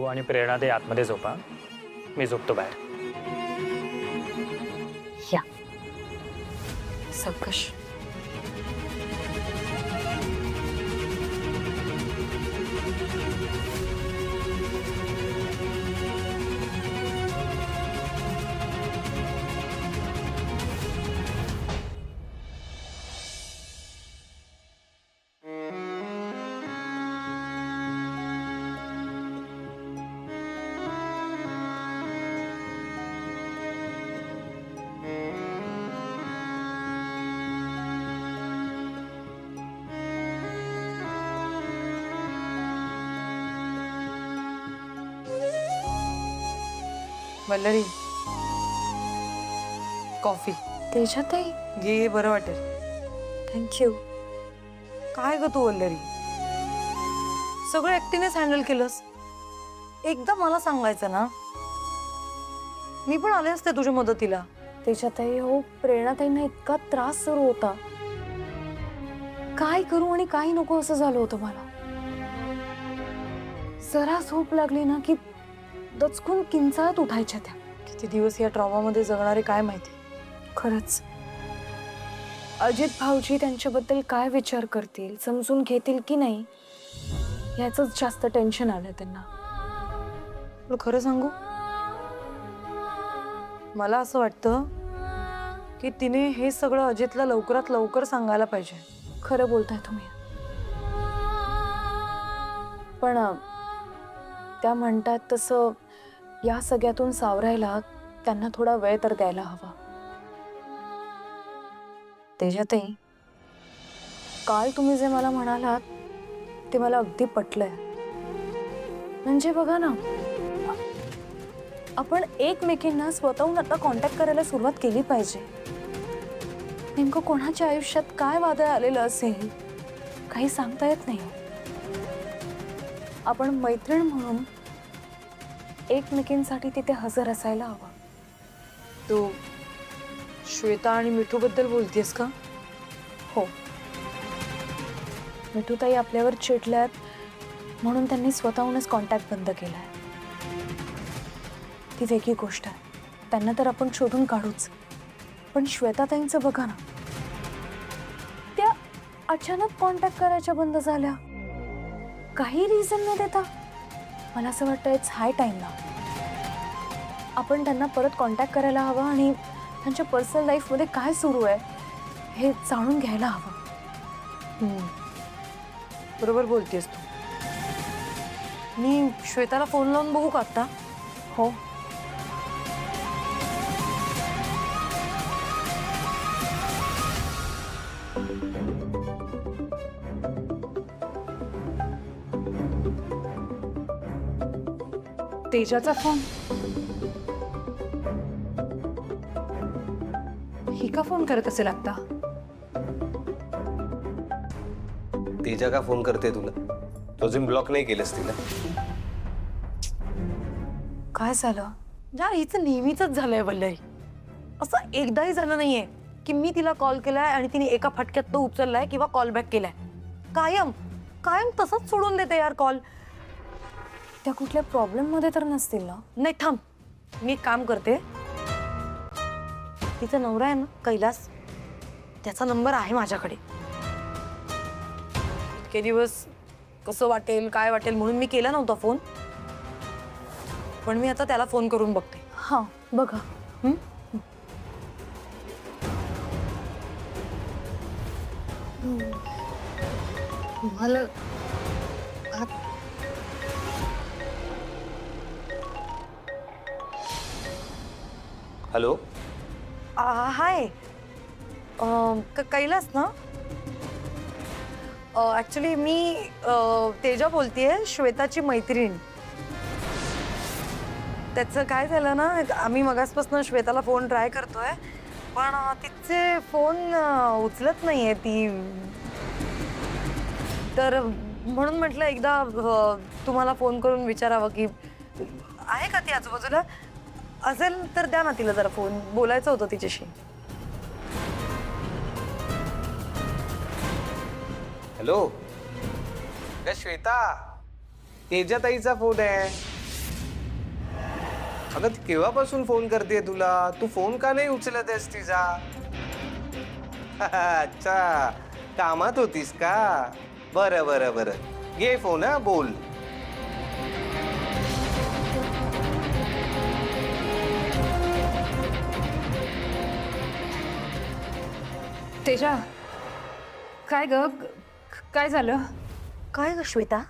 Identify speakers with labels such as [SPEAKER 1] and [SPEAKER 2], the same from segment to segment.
[SPEAKER 1] आणि प्रेरणा ते आतमध्ये झोपा, मी झोपतो बाहेर.
[SPEAKER 2] या सावकाश.
[SPEAKER 3] वल्लरी, कॉफी
[SPEAKER 2] तेजाताई,
[SPEAKER 3] घे, बरं वाटेल.
[SPEAKER 2] थँक्यू.
[SPEAKER 3] काय ग तू वल्लरी, सगळं एकटीनेच हँडल केलंस. एकदा मला सांगायचं ना, मी पण आले असते तुझ्या मदतीला.
[SPEAKER 2] तेजाताई, हो प्रेरणाताईंना इतका त्रास सुरू होता, काय करू आणि काय नको असं झालं होतं मला. जरा झोप लागली ना की दचकून किंचाळत उठायच्या त्या.
[SPEAKER 3] किती दिवस या ट्रॉमामध्ये जगणारे काय माहिती.
[SPEAKER 2] खरंच अजित भाऊजी त्यांच्याबद्दल काय विचार करतील, समजून घेतील की नाही, याचंच जास्त टेन्शन आलं त्यांना.
[SPEAKER 3] तुला खरं सांगू, मला असं वाटतं की तिने हे सगळं अजितला लवकरात लवकर सांगायला पाहिजे.
[SPEAKER 2] खरं बोलताय तुम्ही, पण त्या म्हणतात तसं या सगळ्यातून सावरायला त्यांना थोडा वेळ तर द्यायला हवा. तेजाताई, काल तुम्ही जे मला म्हणालात ते मला अगदी पटलंय. म्हणजे बघा ना, आपण एकमेकींना स्वतःहून आता कॉन्टॅक्ट करायला सुरुवात केली पाहिजे. नेमकं कोणाच्या आयुष्यात काय वादळ आलेलं असेल काही सांगता येत नाही. आपण मैत्रीण म्हणून एकमेकींसाठी तिथे हजर असायला हवं.
[SPEAKER 3] तू श्वेता आणि मिठू बद्दल बोलतेस का?
[SPEAKER 2] हो, मिठूताई आपल्यावर चिडल्यात म्हणून त्यांनी स्वतःहूनच कॉन्टॅक्ट बंद केलाय. ती वेगळी गोष्ट आहे, त्यांना तर आपण शोधून काढूच. पण श्वेताताईंचं बघा ना, त्या अचानक कॉन्टॅक्ट करायच्या बंद झाल्या, काही रिझन न देता. मला असं वाटतं इट्स हाय टाइम ना, आपण त्यांना परत कॉन्टॅक्ट करायला हवा आणि त्यांच्या पर्सनल लाईफमध्ये काय सुरू आहे हे जाणून घ्यायला हवं.
[SPEAKER 3] बरोबर बोलतेस तू. मी श्वेताला फोन लावून बघू का आता?
[SPEAKER 2] हो.
[SPEAKER 3] तेजाचा फोन. ही का फोन करत असेल आता?
[SPEAKER 4] तेजा का फोन करते तुला? तो अजून ब्लॉक नाही केलंस तिला?
[SPEAKER 3] काय झालं यार, हिचं नेहमीच झालंय वल्लरी. असं एकदाही झालं नाहीये की मी तिला कॉल केलाय आणि तिने एका फटक्यात तो उचललाय किंवा कॉल बॅक केलाय. कायम कायम तसंच सोडून देते यार कॉल.
[SPEAKER 2] त्या कुठल्या प्रॉब्लेम मध्ये तर नसतील ना?
[SPEAKER 3] नाही, थांब, मी एक काम करते. तिचा नवरा आहे ना कैलास, त्याचा नंबर आहे माझ्याकडे. इतके दिवस कसं वाटेल काय वाटेल म्हणून मी केला नव्हता फोन, पण मी आता त्याला फोन करून बघते.
[SPEAKER 2] हां, बघा.
[SPEAKER 3] मला
[SPEAKER 4] हॅलो.
[SPEAKER 3] हाय, कैलास ना? ॲक्च्युली मी तेजा बोलतेय, श्वेताची मैत्रीण. त्याचं काय झालं ना, आम्ही मगासपासून श्वेताला फोन ट्राय करतोय, पण तिचे फोन उचलत नाहीये ती. तर म्हणून म्हटलं एकदा तुम्हाला फोन करून विचारावं की आहे का ती आजूबाजूला. असेल तर द्या ना तिला जरा फोन, बोलायचं होतं तिच्याशी.
[SPEAKER 4] हॅलो, श्वेता, तेजाताईचा फोन आहे. अगं ती केव्हापासून फोन करते तुला? तू फोन का नाही उचलत आहेस तिचा? अच्छा, कामात होतीस का? बरं बरं बरं, घे फोन. हा, बोल.
[SPEAKER 2] तेजा, काय ग, काय झालं?
[SPEAKER 3] काय ग श्वेता,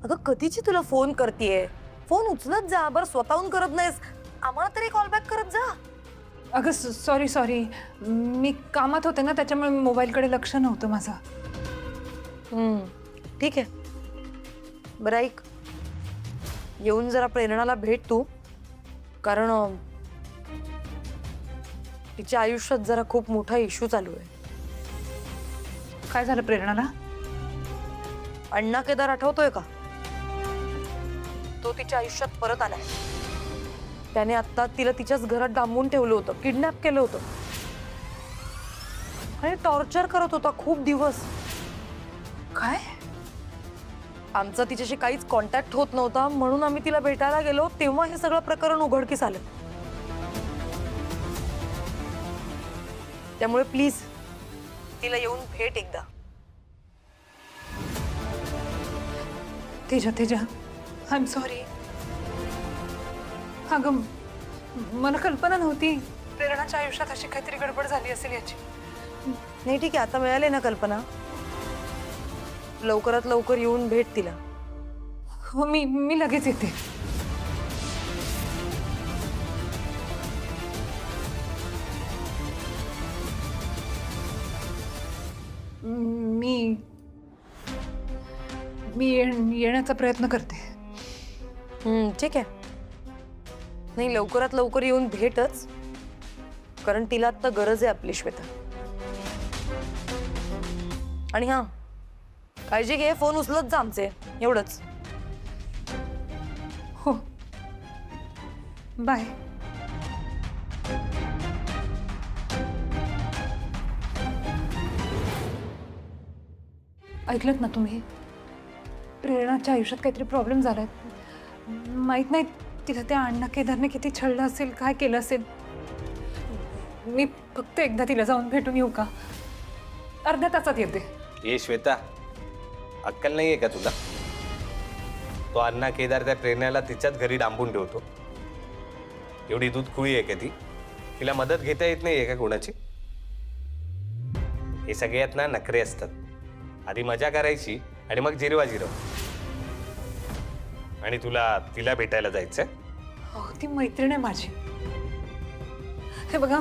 [SPEAKER 3] अगं कधीची तुला फोन करतेय. फोन उचलत जा बरं, स्वतःहून करत नाहीस. आम्हाला तरी कॉल बॅक करत जा.
[SPEAKER 2] अगं सॉरी सॉरी, मी कामात होते ना, त्याच्यामुळे मोबाईलकडे लक्ष नव्हतं माझं.
[SPEAKER 3] ठीक आहे. बरं ऐक, येऊन जरा प्रेरणाला भेट तू, कारण तिच्या आयुष्यात जरा खूप मोठा इश्यू चालू आहे.
[SPEAKER 2] काय झालं प्रेरणाला?
[SPEAKER 3] अण्णा केदार आठवतोय का? तो तिच्या आयुष्यात परत आलाय. त्याने आता तिला तिच्याच घरात डांबून ठेवलं होतं, किडनॅप केलं होतं आणि टॉर्चर करत होता खूप दिवस.
[SPEAKER 2] काय?
[SPEAKER 3] आमचा तिच्याशी काहीच कॉन्टॅक्ट होत नव्हता, म्हणून आम्ही तिला भेटायला गेलो तेव्हा हे सगळं प्रकरण उघडकीस आलं. त्यामुळे प्लीज तिला येऊन भेट एकदा.
[SPEAKER 2] तेजा तेजा, आय एम सॉरी. अगं मला कल्पना नव्हती प्रेरणाच्या आयुष्यात अशी काहीतरी गडबड झाली असेल याची.
[SPEAKER 3] नाही ठीक आहे, आता मिळाले ना कल्पना. लवकरात लवकर येऊन भेट तिला.
[SPEAKER 2] हो, मी लगेच येते. मी येण्याचा प्रयत्न करते.
[SPEAKER 3] ठीक आहे. नाही, लवकरात लवकर येऊन भेटच, कारण तिला आता गरज आहे आपली श्वेता. आणि हा, काळजी घे, फोन उचलत जा आमचे, एवढंच.
[SPEAKER 2] हो, बाय. ऐकलत ना तुम्ही? प्रेरणाच्या आयुष्यात काहीतरी प्रॉब्लेम झालाय. माहित नाही तिला त्या अण्णा केदारने किती छळलं असेल, काय केलं असेल. मी फक्त एकदा तिला जाऊन भेटून येऊ का? अर्ध्या तासात येते.
[SPEAKER 4] ये श्वेता, अक्कल नाहीये का तुला? तो अण्णा केदार त्या प्रेरणाला तिच्याच घरी डांबून ठेवतो. एवढी दूध खुळी आहे का ती? तिला मदत घेता येत नाहीये का कोणाची? हे सगळ्यात ना नखरे असतात. आधी मजा करायची आणि मग जिरवा जिरव. आणि तुला तिला भेटायला जायचंय?
[SPEAKER 2] हो, ती मैत्रीण आहे माझी. हे बघा,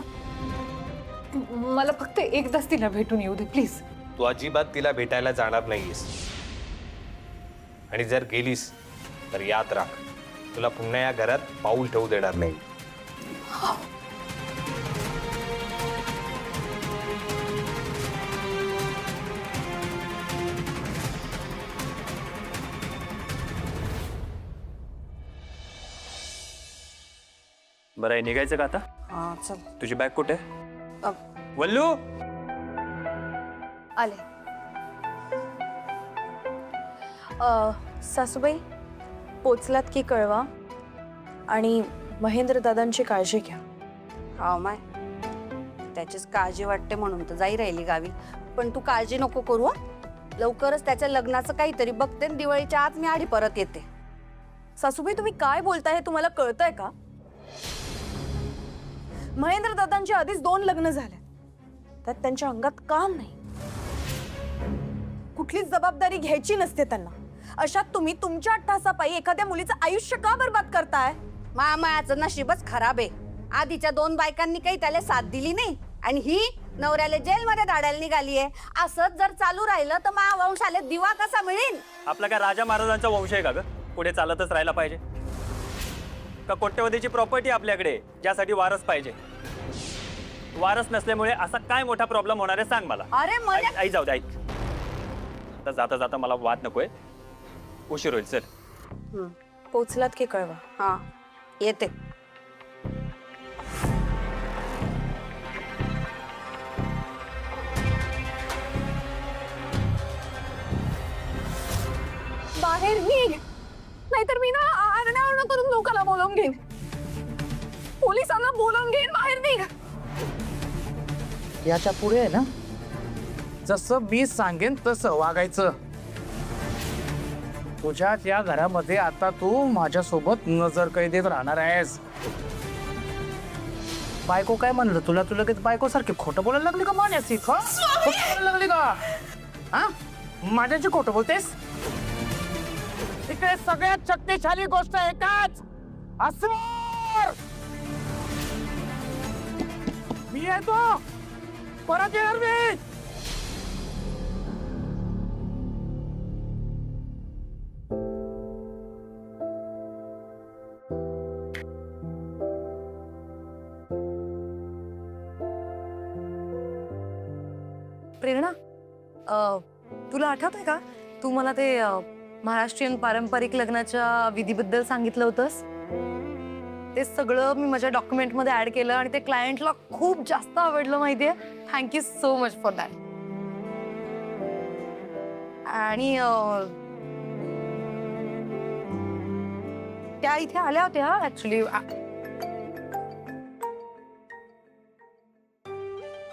[SPEAKER 2] मला फक्त एकदाच तिला भेटून येऊ दे प्लीज.
[SPEAKER 4] तू अजिबात तिला भेटायला जाणार नाहीयेस. आणि जर गेलीस तर याद राख, तुला पुन्हा या घरात पाऊल ठेवू देणार नाही.
[SPEAKER 5] बरं आहे, निघायचं का आता?
[SPEAKER 3] हा चल.
[SPEAKER 5] तुझी बॅग कुठे? वल्लू,
[SPEAKER 2] आले. सासूबाई, पोचलात की कळवा आणि महेंद्र दादांची काळजी घ्या.
[SPEAKER 6] हा माय, त्याचीच काळजी वाटते म्हणून तर जाई राहिली गावी. पण तू काळजी नको करू. लवकरच त्याच्या लग्नाचं काहीतरी बघते, दिवाळीच्या आत मी आधी परत येते.
[SPEAKER 2] सासूबाई, तुम्ही काय बोलताय हे तुम्हाला कळतंय का? महेंद्र दादांची आधीच 2 लग्न झाले, त्यात त्यांच्या अंगात काम नाही. कुठलीच जबाबदारी घ्यायची नसते त्यांना. अशात तुम्ही तुमच्या अट्टासापायी एखाद्या मुलीचं आयुष्य का बर्बाद करताय?
[SPEAKER 6] मायाचं नशीबच खराब आहे. आधीच्या 2 बायकांनी काही त्याला साथ दिली नाही आणि ही नवऱ्याला जेलमध्ये धाडायला निघालीये. असंच जर चालू राहिलं तर महावंशाला दिवा कसा मिळेल?
[SPEAKER 5] आपला काय राजा महाराजांचा वंश आहे का ग? पुढे चालतच राहायला पाहिजे का? कोट्यवधीची प्रॉपर्टी आपल्याकडे, ज्यासाठी वारस पाहिजे. वारस नसल्यामुळे असा काय मोठा प्रॉब्लेम होणार आहे सांग मला.
[SPEAKER 6] अरे मला
[SPEAKER 5] आई जाऊ दे, ऐक. आता जाता जाता मला वाद नकोय, उशीर होईल. चल.
[SPEAKER 2] पोचलात की कळवा.
[SPEAKER 6] हा, येते.
[SPEAKER 2] बाहेर निघ, नाहीतर मी ना आरडाओरडा करून लोकांना बोलावून घेईन. पोलिसांना बोलावून घेईन, बाहेर निघ.
[SPEAKER 7] याच्या पुढे आहे ना, जसं मी सांगेन तसं वागायचं. तुझ्या त्या घरामध्ये आता तू माझ्यासोबत नजर कैदेत राहणार आहेस. बायको काय म्हणलं तुला, तुला लगेच बायको सारखी खोटं बोलायला लागली का मान्यासी? खोटं बोलायला लागली का? हा, माझ्याशी खोटं बोलतेस? इकडे सगळ्यात शक्तिशाली गोष्ट एकाच, अस्वर. मी येतो, परत येणार मी.
[SPEAKER 3] प्रेरणा, तुला आठवतंय का तू मला ते महाराष्ट्रीयन पारंपरिक लग्नाच्या विधीबद्दल सांगितलं होतंस? ते सगळं मी माझ्या डॉक्युमेंटमध्ये ऍड केलं आणि ते क्लायंटला खूप जास्त आवडलं माहितीये. Thank you so much for that. आणि त्या इथे आल्या होत्या ऍक्च्युली.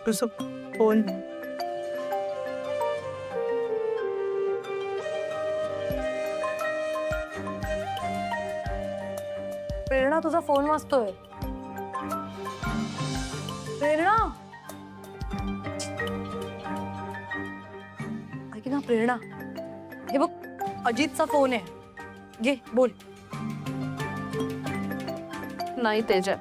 [SPEAKER 7] तुझं फोन
[SPEAKER 3] प्रेरणा, तुझा फोन वाजतोय. प्रेरणा, ऐक ना प्रेरणा, हे बघ अजितचा फोन आहे, घे बोल.
[SPEAKER 2] नाही तेजा,